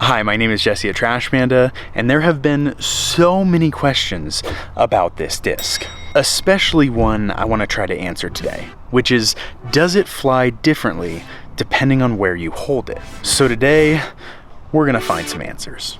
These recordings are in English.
Hi, my name is Jesse at Panda, and there have been so many questions about this disc, especially one I want to try to answer today, which is, does it fly differently depending on where you hold it? So today, we're gonna find some answers.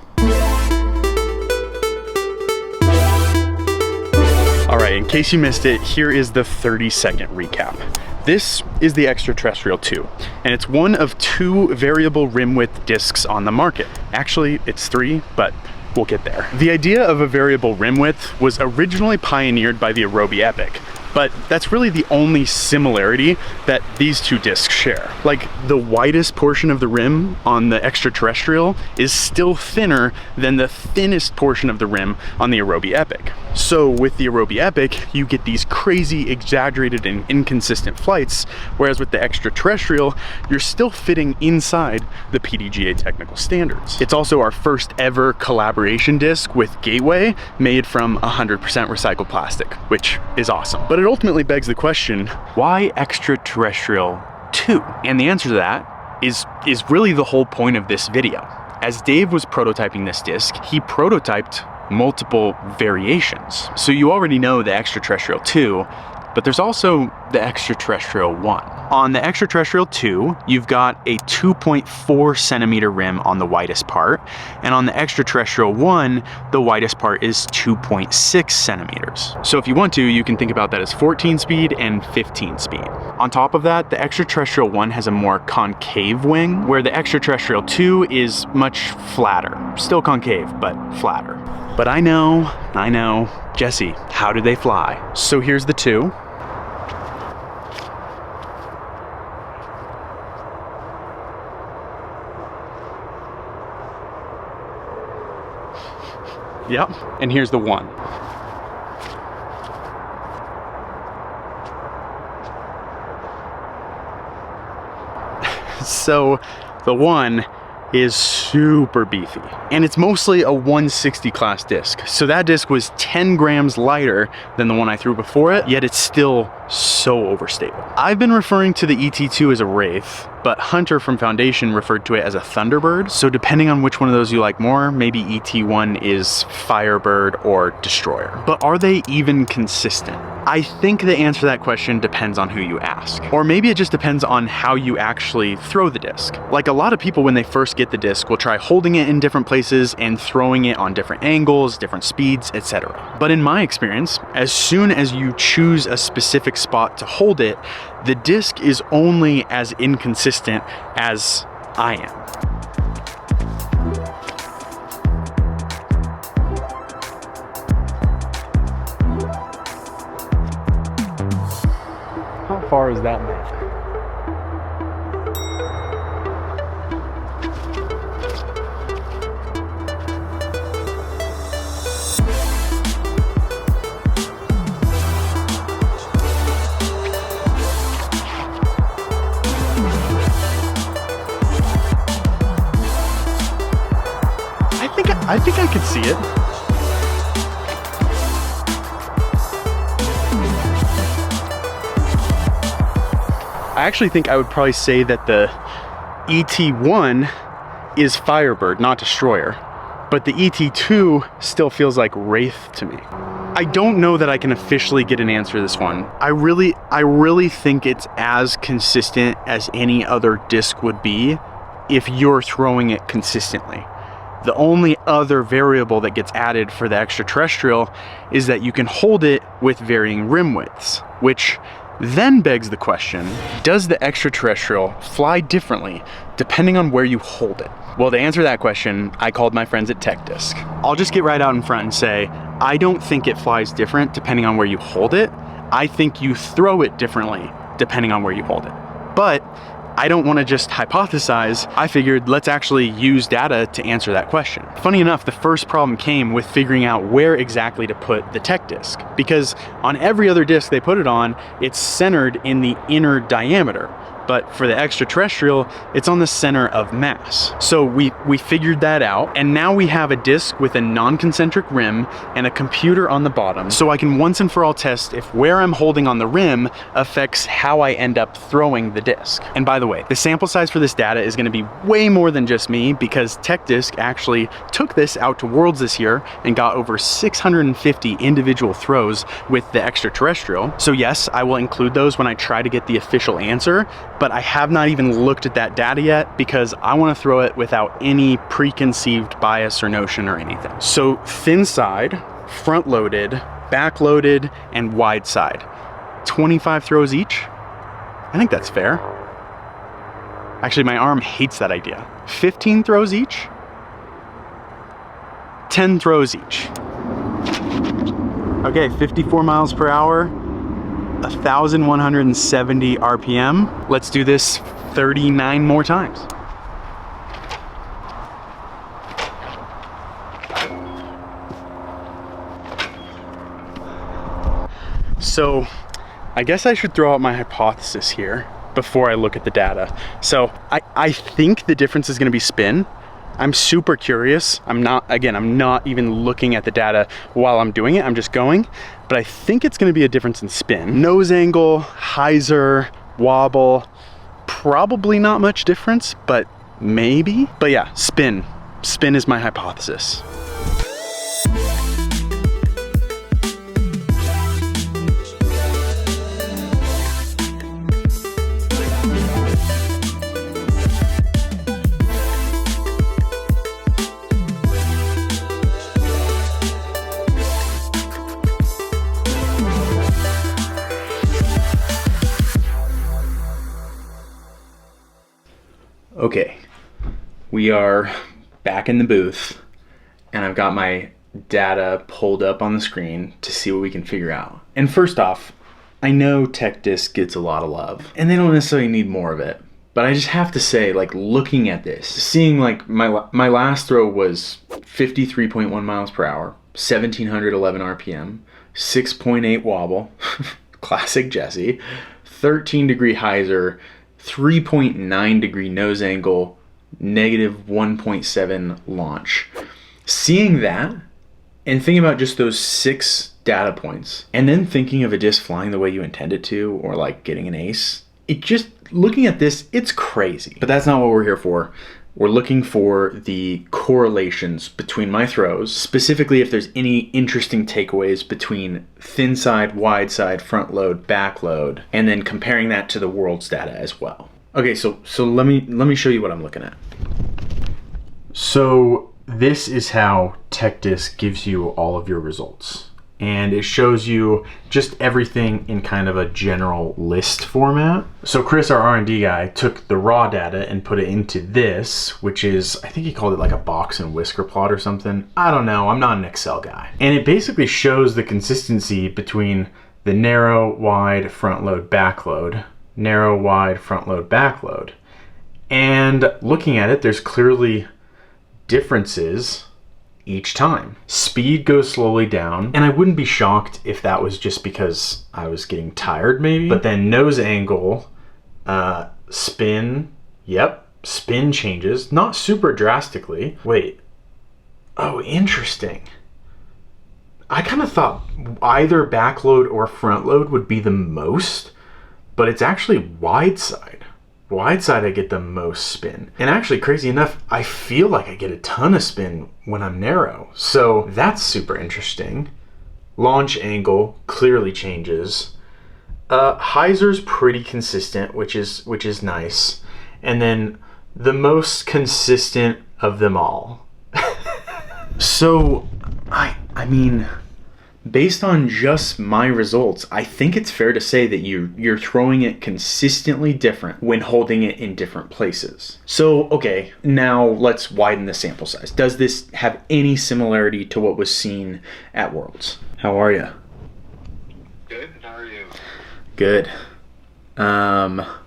All right, in case you missed it, here is the 30-second recap. This is the Extraterrestrial 2, and it's one of two variable rim width discs on the market. Actually, it's three, but we'll get there. The idea of a variable rim width was originally pioneered by the Aerobie Epic, but that's really the only similarity that these two discs share. Like, the widest portion of the rim on the Extraterrestrial is still thinner than the thinnest portion of the rim on the Aerobie Epic. So with the Aerobie Epic, you get these crazy, exaggerated, and inconsistent flights, whereas with the Extraterrestrial, you're still fitting inside the PDGA technical standards. It's also our first ever collaboration disc with Gateway, made from 100% recycled plastic, which is awesome. But it ultimately begs the question, why Extraterrestrial 2? And the answer to that is really the whole point of this video. As Dave was prototyping this disc, he prototyped multiple variations. So you already know the Extraterrestrial 2, but there's also the Extraterrestrial 1. On the Extraterrestrial 2, you've got a 2.4 centimeter rim on the widest part, and on the Extraterrestrial 1, the widest part is 2.6 centimeters. So if you want to, you can think about that as 14 speed and 15 speed. On top of that, the Extraterrestrial 1 has a more concave wing, where the Extraterrestrial 2 is much flatter. Still concave, but flatter. But I know, Jesse, how do they fly? So here's the 2. Yep, and here's the 1. So the 1 is super beefy, and it's mostly a 160 class disc. So that disc was 10 grams lighter than the one I threw before it, yet it's still so overstable. I've been referring to the ET2 as a Wraith, but Hunter from Foundation referred to it as a Thunderbird. So depending on which one of those you like more, maybe ET1 is Firebird or Destroyer. But are they even consistent? I think the answer to that question depends on who you ask. Or maybe it just depends on how you actually throw the disc. Like, a lot of people, when they first get the disc, will try holding it in different places and throwing it on different angles, different speeds, etc. But in my experience, as soon as you choose a specific spot to hold it, the disc is only as inconsistent as I am. How far is that map? I think I could see it. I actually think I would probably say that the ET1 is Firebird, not Destroyer, but the ET2 still feels like Wraith to me. I don't know that I can officially get an answer to this one. I really think it's as consistent as any other disc would be if you're throwing it consistently. The only other variable that gets added for the Extraterrestrial is that you can hold it with varying rim widths, which then begs the question, does the Extraterrestrial fly differently depending on where you hold it? Well, to answer that question, I called my friends at Tech Disc. I'll just get right out in front and say, I don't think it flies different depending on where you hold it. I think you throw it differently depending on where you hold it. But I don't want to just hypothesize. I figured let's actually use data to answer that question. Funny enough, the first problem came with figuring out where exactly to put the Tech Disc, because on every other disc they put it on, it's centered in the inner diameter. but for the extraterrestrial, it's on the center of mass. So we figured that out, and now we have a disc with a non-concentric rim and a computer on the bottom, so I can once and for all test if where I'm holding on the rim affects how I end up throwing the disc. And by the way, the sample size for this data is gonna be way more than just me, because TechDisc actually took this out to Worlds this year and got over 650 individual throws with the extraterrestrial. So yes, I will include those when I try to get the official answer, but I have not even looked at that data yet because I want to throw it without any preconceived bias or notion or anything. So thin side, front loaded, back loaded, and wide side. 25 throws each? I think that's fair. Actually, my arm hates that idea. 15 throws each? 10 throws each. Okay, 54 miles per hour, 1,170 RPM. Let's do this 39 more times. So I guess I should throw out my hypothesis here before I look at the data. So I think the difference is gonna be spin. I'm super curious. I'm not even looking at the data while I'm doing it. I'm just going, but I think it's gonna be a difference in spin. Nose angle, hyzer, wobble, probably not much difference, but maybe. But yeah, spin. Spin is my hypothesis. Okay, we are back in the booth and I've got my data pulled up on the screen to see what we can figure out. And first off, I know TechDisc gets a lot of love and they don't necessarily need more of it, but I just have to say, like, looking at this, seeing like my last throw was 53.1 miles per hour, 1,711 RPM, 6.8 wobble, classic Jesse, 13 degree hyzer, 3.9 degree nose angle, negative 1.7 launch. Seeing that and thinking about just those 6 data points and then thinking of a disc flying the way you intend it to, or like getting an ace, it just, looking at this, it's crazy. But that's not what we're here for. We're looking for the correlations between my throws, specifically if there's any interesting takeaways between thin side, wide side, front load, back load, and then comparing that to the Worlds data as well. Okay, so let me show you what I'm looking at. So this is how TechDisc gives you all of your results. And it shows you just everything in kind of a general list format. So Chris, our R&D guy, took the raw data and put it into this, which is, I think he called it like a box and whisker plot or something. I don't know, I'm not an Excel guy. And it basically shows the consistency between the narrow, wide, front load, back load, narrow, wide, front load, back load. And looking at it, there's clearly differences each time. Speed goes slowly down, and I wouldn't be shocked if that was just because I was getting tired maybe. But then nose angle, spin, yep, spin changes, not super drastically. Wait, oh, interesting. I kind of thought either back load or front load would be the most, but it's actually wide side. Wide side, I get the most spin. And actually, crazy enough, I feel like I get a ton of spin when I'm narrow. So that's super interesting. Launch angle clearly changes. Hyzer's pretty consistent, which is nice. And then the most consistent of them all. So, I mean, based on just my results, I think it's fair to say that you're throwing it consistently different when holding it in different places. So, okay, now let's widen the sample size. Does this have any similarity to what was seen at Worlds? How are you? Good, how are you? Good. How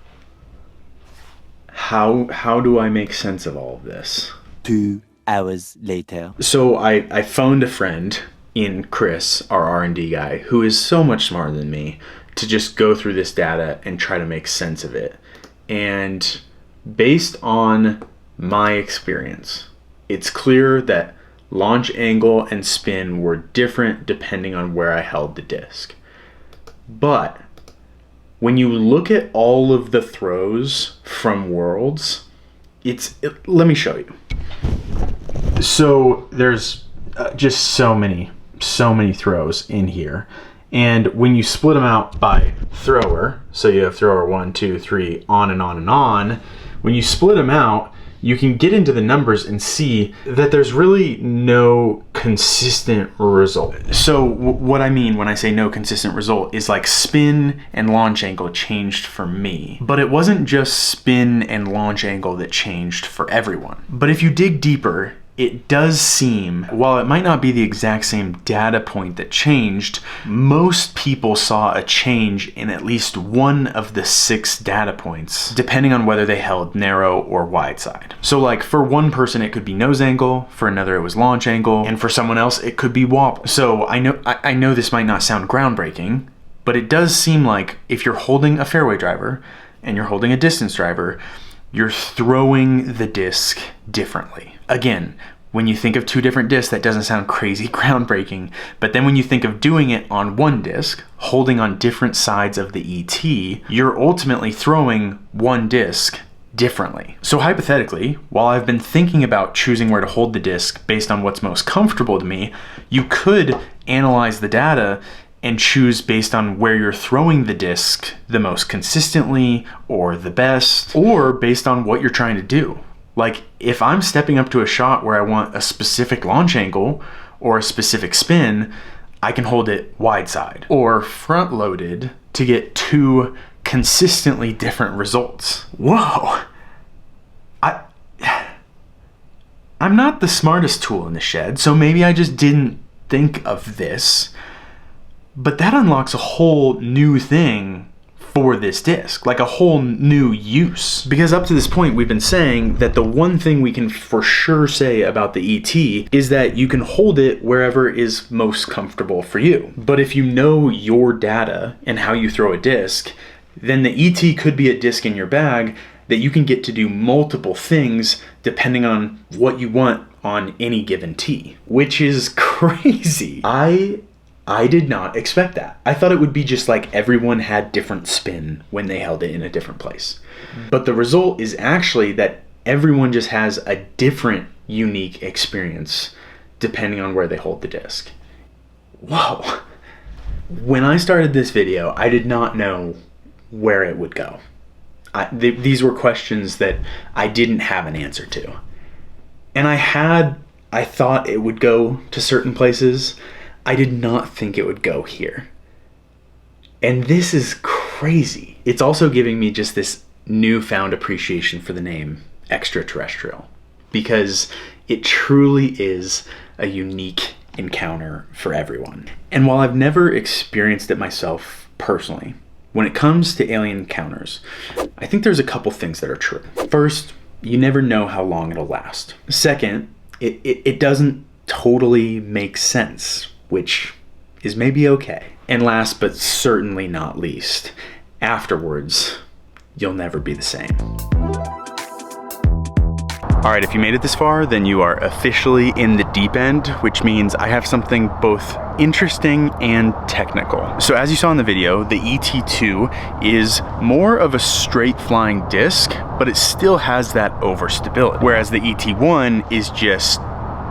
do I make sense of all of this? 2 hours later. So I phoned a friend in Chris, our R&D guy, who is so much smarter than me, to just go through this data and try to make sense of it. And based on my experience, it's clear that launch angle and spin were different depending on where I held the disc. But when you look at all of the throws from Worlds, let me show you. So there's just so many throws in here. And when you split them out by thrower, so you have thrower 1, 2, 3, on and on and on, when you split them out, you can get into the numbers and see that there's really no consistent result. So what I mean when I say no consistent result is like spin and launch angle changed for me. But it wasn't just spin and launch angle that changed for everyone. But if you dig deeper, it does seem, while it might not be the exact same data point that changed, most people saw a change in at least one of the 6 data points, depending on whether they held narrow or wide side. So like for one person, it could be nose angle, for another it was launch angle, and for someone else, it could be wobble. So I know this might not sound groundbreaking, but it does seem like if you're holding a fairway driver and you're holding a distance driver, you're throwing the disc differently. Again, when you think of 2 different discs, that doesn't sound crazy groundbreaking, but then when you think of doing it on one disc, holding on different sides of the ET, you're ultimately throwing one disc differently. So hypothetically, while I've been thinking about choosing where to hold the disc based on what's most comfortable to me, you could analyze the data and choose based on where you're throwing the disc the most consistently or the best, or based on what you're trying to do. Like if I'm stepping up to a shot where I want a specific launch angle or a specific spin, I can hold it wide side or front loaded to get 2 consistently different results. Whoa. I'm not the smartest tool in the shed, so maybe I just didn't think of this, but that unlocks a whole new thing for this disc, like a whole new use. Because up to this point, we've been saying that the one thing we can for sure say about the ET is that you can hold it wherever is most comfortable for you. But if you know your data and how you throw a disc, then the ET could be a disc in your bag that you can get to do multiple things depending on what you want on any given tee, which is crazy. I did not expect that. I thought it would be just like everyone had different spin when they held it in a different place. But the result is actually that everyone just has a different unique experience depending on where they hold the disc. Whoa. When I started this video, I did not know where it would go. These were questions that I didn't have an answer to. And I thought it would go to certain places. I did not think it would go here. And this is crazy. It's also giving me just this newfound appreciation for the name extraterrestrial, because it truly is a unique encounter for everyone. And while I've never experienced it myself personally, when it comes to alien encounters, I think there's a couple things that are true. First, you never know how long it'll last. Second, it doesn't totally make sense, which is maybe okay. And last but certainly not least, afterwards, you'll never be the same. All right, if you made it this far, then you are officially in the deep end, which means I have something both interesting and technical. So as you saw in the video, the ET2 is more of a straight flying disc, but it still has that overstability, whereas the ET1 is just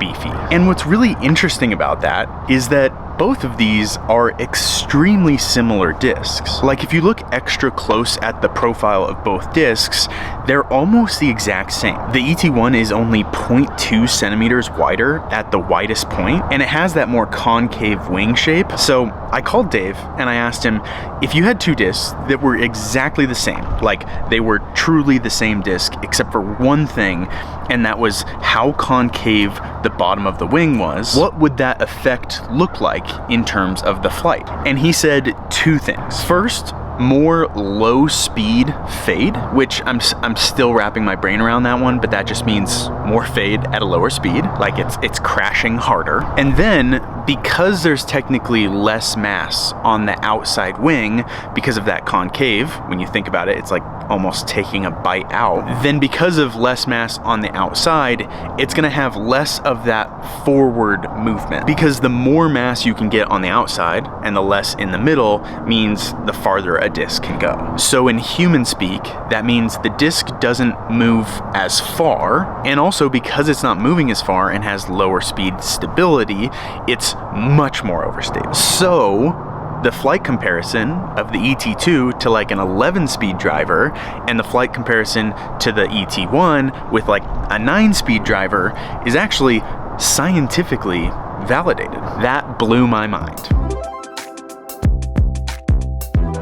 beefy. And what's really interesting about that is that both of these are extremely similar discs. Like if you look extra close at the profile of both discs, they're almost the exact same. The ET1 is only 0.2 centimeters wider at the widest point, and it has that more concave wing shape. So I called Dave and I asked him if you had 2 discs that were exactly the same, like they were truly the same disc except for one thing, and that was how concave the bottom of the wing was, what would that effect look like in terms of the flight? And he said 2 things. First, more low speed fade, which I'm still wrapping my brain around that one, but that just means more fade at a lower speed, like it's crashing harder. And then because there's technically less mass on the outside wing because of that concave, when you think about it, it's like almost taking a bite out, then because of less mass on the outside, it's gonna have less of that forward movement. Because the more mass you can get on the outside and the less in the middle means the farther a disc can go. So in human speak, that means the disc doesn't move as far, and also because it's not moving as far and has lower speed stability, it's much more overstable. So the flight comparison of the ET2 to like an 11-speed driver and the flight comparison to the ET1 with like a 9-speed driver is actually scientifically validated. That blew my mind.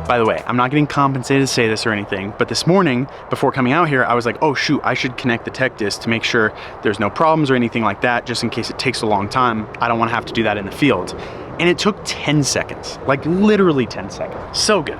By the way, I'm not getting compensated to say this or anything, but this morning, before coming out here, I was like, oh shoot, I should connect the tech disc to make sure there's no problems or anything like that, just in case it takes a long time. I don't want to have to do that in the field. And it took 10 seconds, like literally 10 seconds. So good.